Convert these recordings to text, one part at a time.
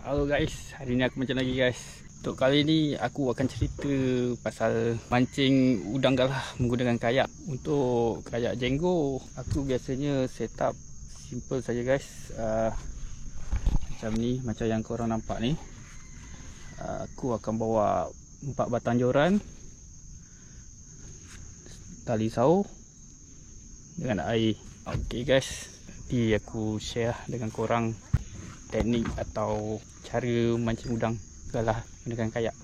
Halo guys, hari ni aku macam lagi guys. Untuk kali ni aku akan cerita pasal mancing udang galah menggunakan kayak. Untuk kayak jenggo, aku biasanya set up simple saja guys. Macam ni, macam yang korang nampak ni. Aku akan bawa 4 batang joran, tali saur dengan air. Okey guys, nanti aku share dengan korang teknik atau cara mancing udang galah menggunakan kayak.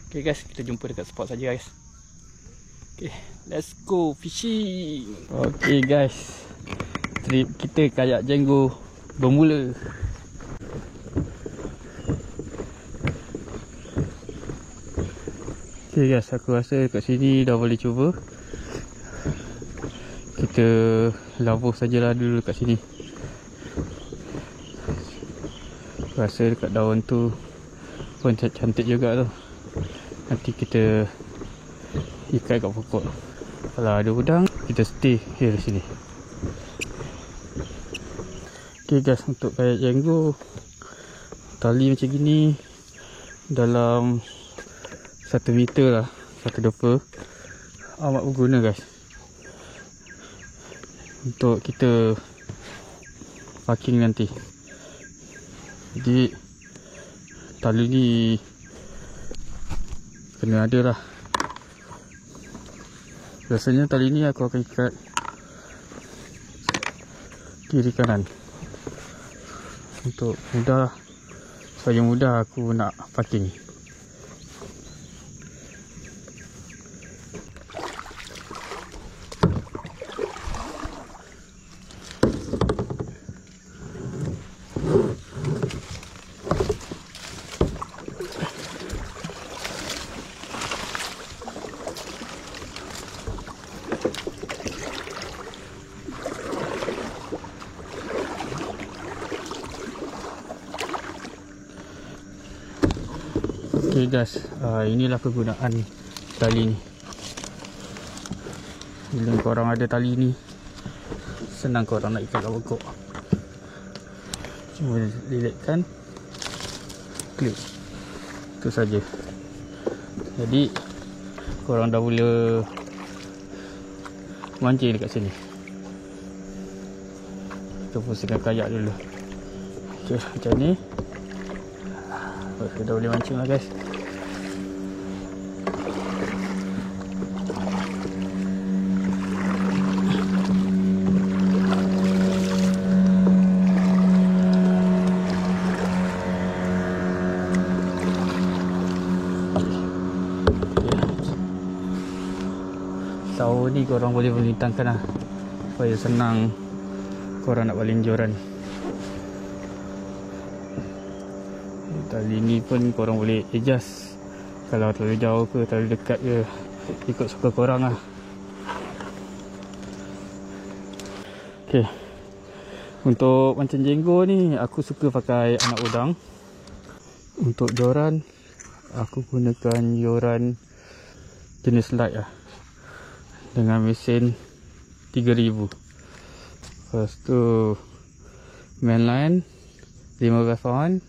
Okay guys, kita jumpa dekat spot saja guys. Okay, let's go fishing. Okay guys, trip kita kayak jenggo bermula. Okay guys, aku rasa kat sini dah boleh cuba. Kita labuh sajalah dulu kat sini. Rasa dekat daun tu pun cantik juga tu. Nanti kita ikat kat pokok. Kalau ada udang, kita stay here sini. Okay guys, untuk kayak jenggo, tali macam gini dalam 1 meter lah, 1.2 amat berguna guys untuk kita parking nanti. Jadi tali ni kena ada lah. Biasanya tali ni aku akan ikat kiri kanan untuk mudah, supaya mudah aku nak parking. Okay guys, inilah kegunaan tali ni. Bila korang ada tali ni, senang korang nak ikat kat pokok. Cuma lilitkan, klip, itu saja. Jadi korang dah boleh mancing dekat sini. Kita pusingkan kayak dulu. Okay, macam ni. Kita dah boleh mancing lah guys. Saur ni korang boleh melintangkan lah, supaya senang korang nak baling joran. Tali ni pun korang boleh adjust, kalau terlalu jauh ke terlalu dekat ke, ikut suka korang lah. Okay, untuk mancing jenggo ni aku suka pakai anak udang. Untuk joran, aku gunakan joran jenis light lah, dengan mesin 3000. Lepas tu mainline 15 pound.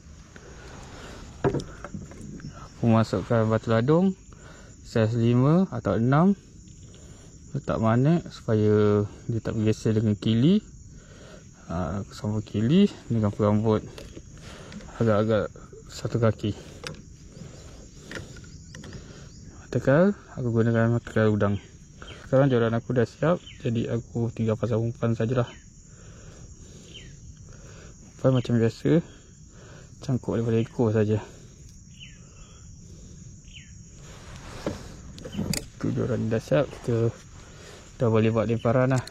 Aku masukkan batu ladung saiz 5 atau 6, letak magnet supaya dia tak bergeser dengan kili. Aku sambung kili dengan perambut agak-agak 1 kaki. Tegal, aku gunakan tegal udang. Sekarang joran aku dah siap, jadi aku tinggal pasang umpan sajalah. Umpan macam biasa, cangkuk daripada ekor saja. Tu joran dah siap, kita dah boleh buat lemparan lah.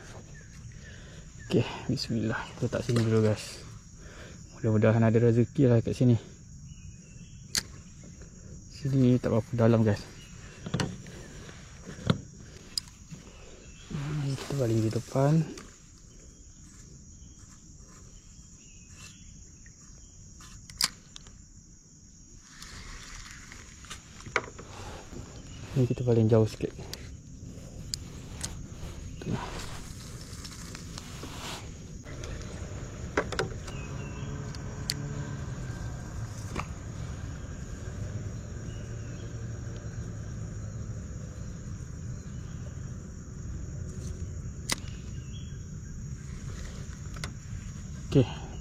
Okay, bismillah. Kita letak sini dulu guys. Mudah-mudahan ada rezeki lah kat sini. Sini tak berapa dalam guys. Kita baling di depan. Ni kita baling jauh sikit.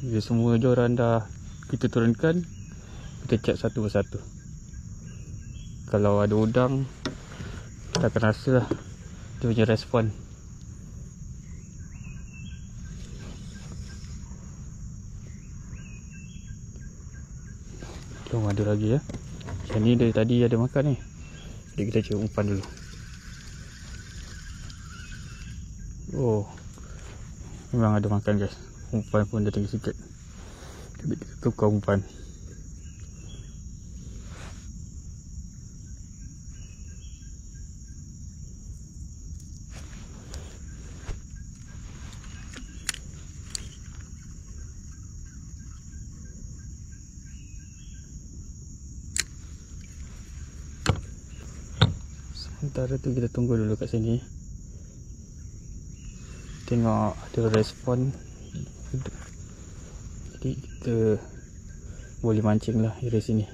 Bila semua joran dah kita turunkan, kita cek satu persatu. Kalau ada udang, kita akan rasa lah dia punya respon. Belum ada lagi ya. Macam ni dari tadi ada makan ni. Jadi kita cek umpan dulu. Oh, memang ada makan guys. Umpan pun dah tinggi sikit. Jadi kita tukar umpan. Sementara tu kita tunggu dulu kat sini. Tengok ada respon. Jadi kita boleh mancing lah dari sini.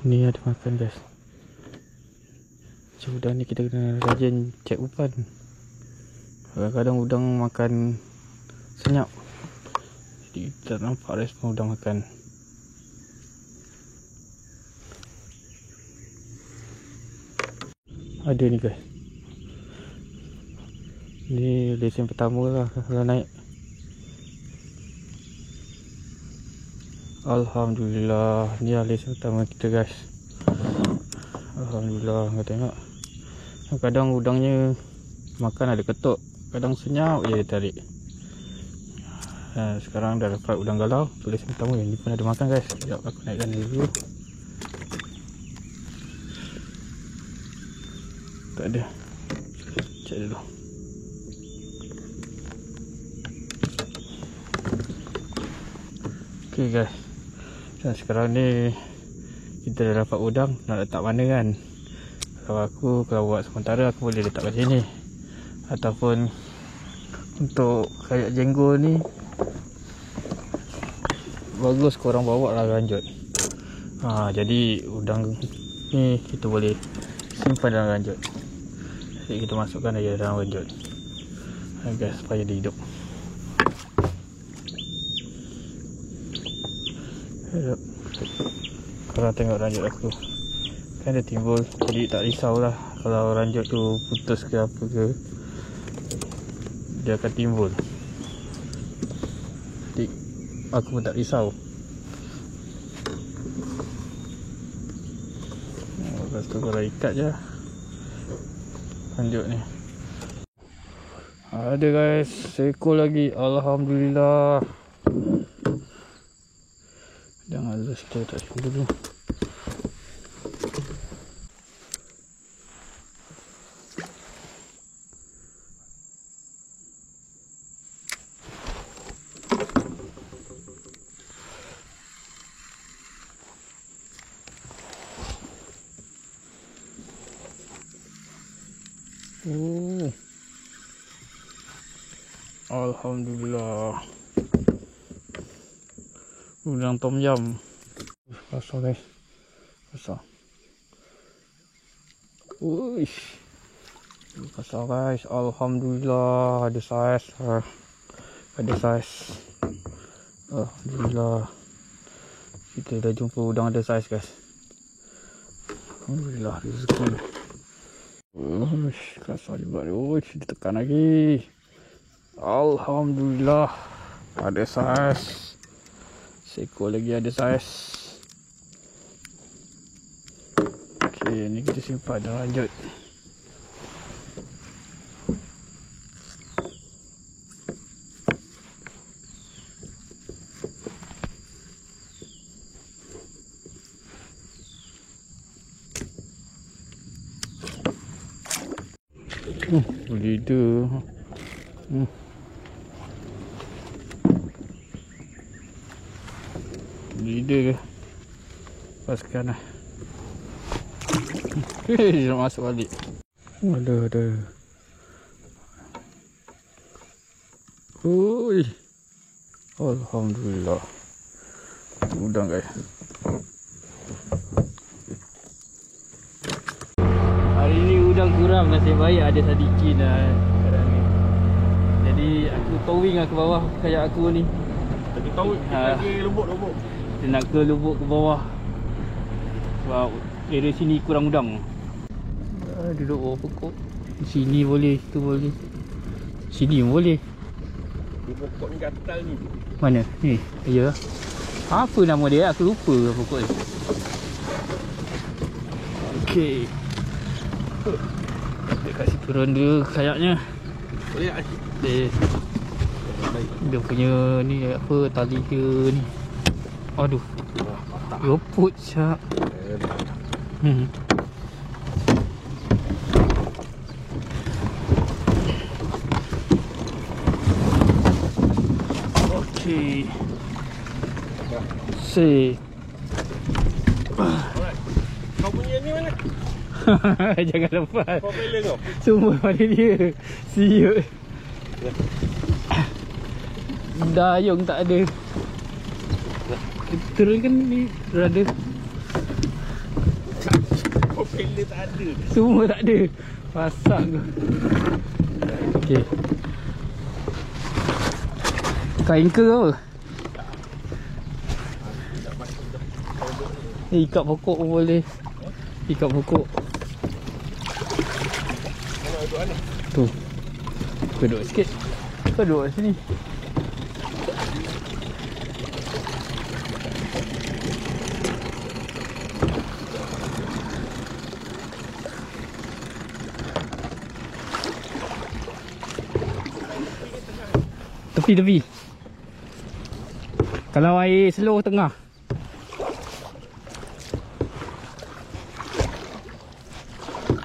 Ni ada makan guys. Macam udang ni kita kena rajin cek umpan. Kadang-kadang udang makan senyap. Jadi kita nampak respon udang makan. Ada ni guys. Ni lesen pertama lah kalau naik. Alhamdulillah. Ni lah lesen pertama kita guys. Alhamdulillah. Kau tengok. Kadang udangnya makan ada ketuk. Kadang senyap je dia tarik. Sekarang dah dapat udang galau. Tulis pertama yang ni pun ada makan guys. Sekejap aku naikkan dulu. Tak ada. Cek dulu. Ok guys. Dan sekarang ni kita dah dapat udang. Nak letak mana kan? Kalau buat sementara aku boleh letak kat sini. Ataupun untuk kayak jenggot ni, bagus korang bawa lah ranjut. Jadi udang ni kita boleh simpan dalam ranjut. Jadi kita masukkan aja dalam ranjut agar supaya dia hidup. Korang tengok ranjut aku kan dia timbul. Jadi tak risaulah kalau ranjut tu putus ke apa ke, dia akan timbul. Jadi aku pun tak risau. Lepas tu korang ikat je ranjut ni. Ada guys, seekor lagi. Alhamdulillah. Jangan lulus kita tak dulu. Alhamdulillah. Udang tom yum. Besar guys. Besar. Uish. Besar guys. Alhamdulillah. Ada saiz. Ada saiz. Alhamdulillah. Kita dah jumpa udang ada saiz guys. Alhamdulillah rezeki. Uish. Kasar juga. Uish. Ditekan lagi. Alhamdulillah. Ada saiz. Seekor lagi ada saiz. Okey, ni kita simpan dan lanjut. Leader. Leader ke? Lepaskan lah. Dia masuk balik. Ada. Ui. Alhamdulillah. Udang guys. udang kurang, nasib baik ada sedikit lah sekarang ni. Jadi aku towing lah ke bawah kayak aku ni. Lagi tahu lagi lubuk-lubuk. Dia nak ke lubuk ke bawah. Sebab area sini kurang udang. Duduk bawah pokok. Sini boleh, tu boleh. Sini pun boleh. Di pokok ni gatal ni. Mana? Ni? Ya. Apa nama dia? Aku lupa pokok ni. Okey. Dia kasi turun dulu kayaknya. Boleh tak? Dia punya ni apa, tali dia ni. Aduh. Reput syak. Okey. Alright. Kau punya ni mana? Jangan lepas. Kau bela kau? Semua pada dia. Siut. Dayung tak ada. Turunkan ni rada. Kau bela tak ada. Semua tak ada. Pasak tu. Okey. Kain ke apa? Ikat pokok pun boleh. Ikat pokok. Mana duduk mana? Tu. Kau duduk sikit. Kau duduk sini. Tepi. Kalau air slow tengah.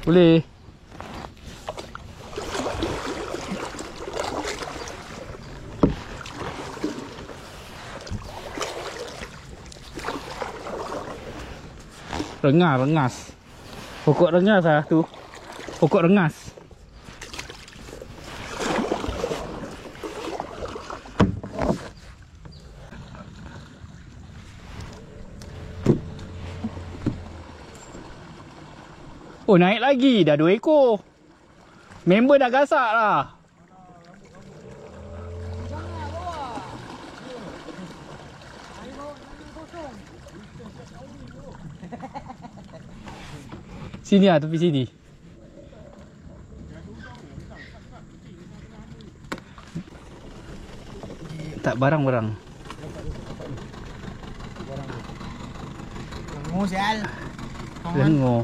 Boleh. Rengas. Pokok rengas lah tu. Pokok rengas. Oh, naik lagi. Dah 2 ekor. Member dah gasak lah. Sini lah, tepi sini. Tak barang-barang. Sial. Lengur.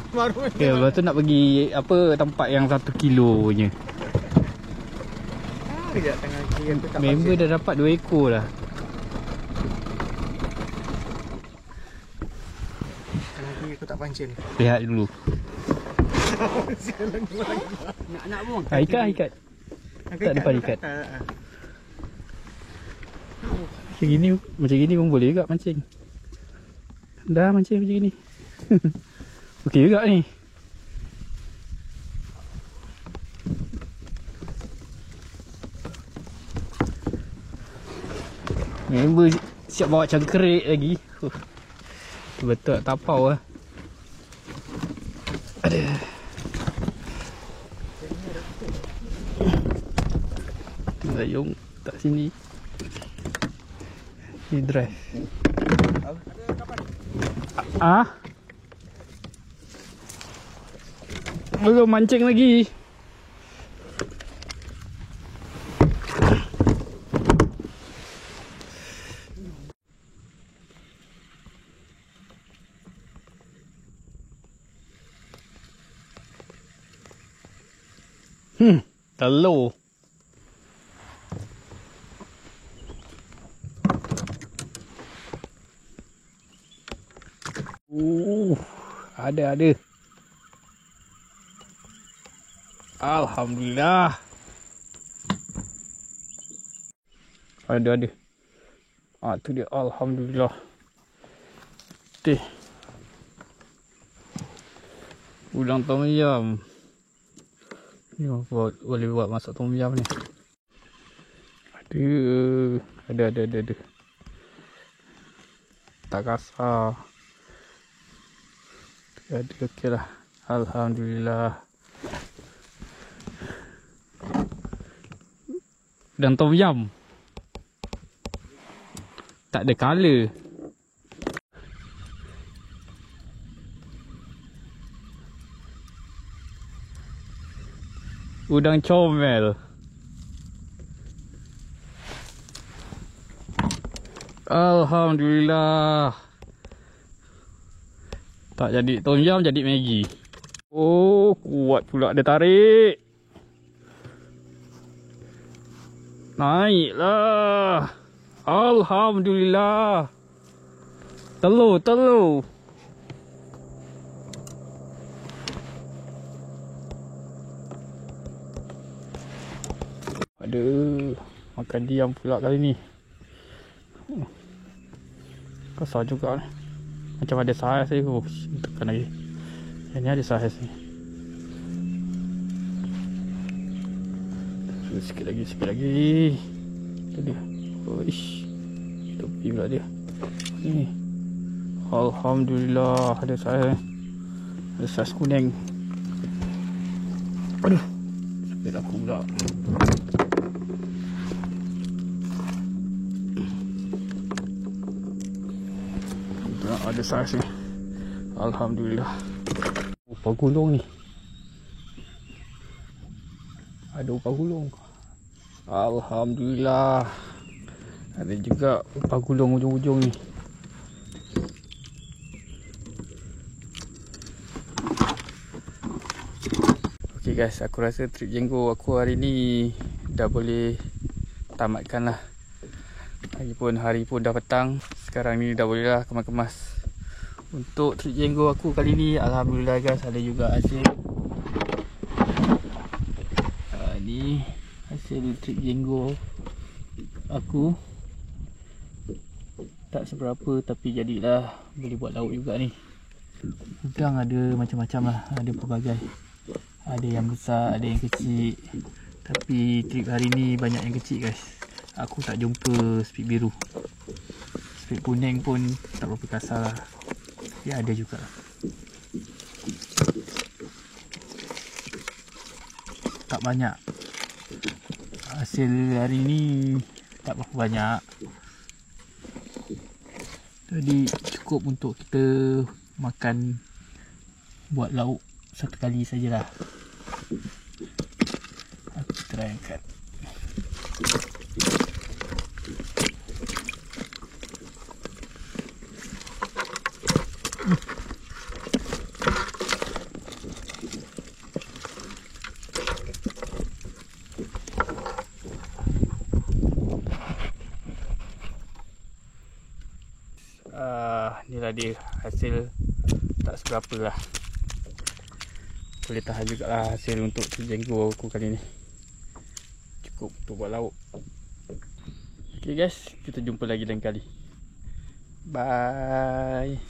Okay, lepas tu nak pergi apa tempat yang 1 kilo punya. Member dah dapat 2 ekor lah. Nanti aku tak pancing. Lihat dulu. Nak buang. Ikat. Tak depan ikat. Macam gini pun boleh juga mancing. Dah mancing macam gini. Okey juga ni. Member siap bawa cangkerik lagi. Betul tak tapau lah. Ada. Dayung tak sini. Ni drive. Belum mancing lagi. Telur. Ada. Alhamdulillah. Ada. Tu dia, alhamdulillah. Udang tom yum. Ni boleh buat masak tom yum ni. Ada. Tak kasar. Ada okey lah. Alhamdulillah. udang tom yum. Tak ada colour. Udang comel. Alhamdulillah. Tak jadi tom yum, jadi Maggi. Oh, kuat pula dia tarik. Naiklah. Alhamdulillah. Telur. Aduh, makan diam pula kali ni. Kasar juga. Macam ada saiz ni. Oh, tekan lagi. Yang ni ada saiz ni. Sikit lagi. Itu dia. Oish. Tepi pula dia. Ni. Alhamdulillah ada saiz. Ada saiz kuning. Aduh. Sakit aku pula. Ada saiz ni. Alhamdulillah. Upah gulung ni. Ada upah gulung. Alhamdulillah. Ada juga upah gulung ujung-ujung ni. Okay guys, aku rasa trip jenggo aku hari ni dah boleh tamatkan lah. Lagipun hari pun dah petang. Sekarang ni dah boleh lah kemas-kemas. Untuk trip jenggo aku kali ni, alhamdulillah guys, ada juga hasil. Ni hasil trip jenggo aku. Tak seberapa tapi jadilah boleh buat lauk juga ni. Udang ada macam-macam lah, ada pelbagai. Ada yang besar, ada yang kecil. Tapi trip hari ni banyak yang kecil guys. Aku tak jumpa spik biru. Spik kuning pun tak berapa kasar lah. Ya ada juga. Tak banyak. Hasil hari ni tak berapa banyak. Jadi cukup untuk kita makan, buat lauk satu kali sajalah. Aku try angkat. Inilah dia hasil tak seberapa lah. Boleh tahan jugalah hasil untuk jenggo aku kali ni. Cukup untuk buat lauk. Okay guys, kita jumpa lagi lain kali. Bye.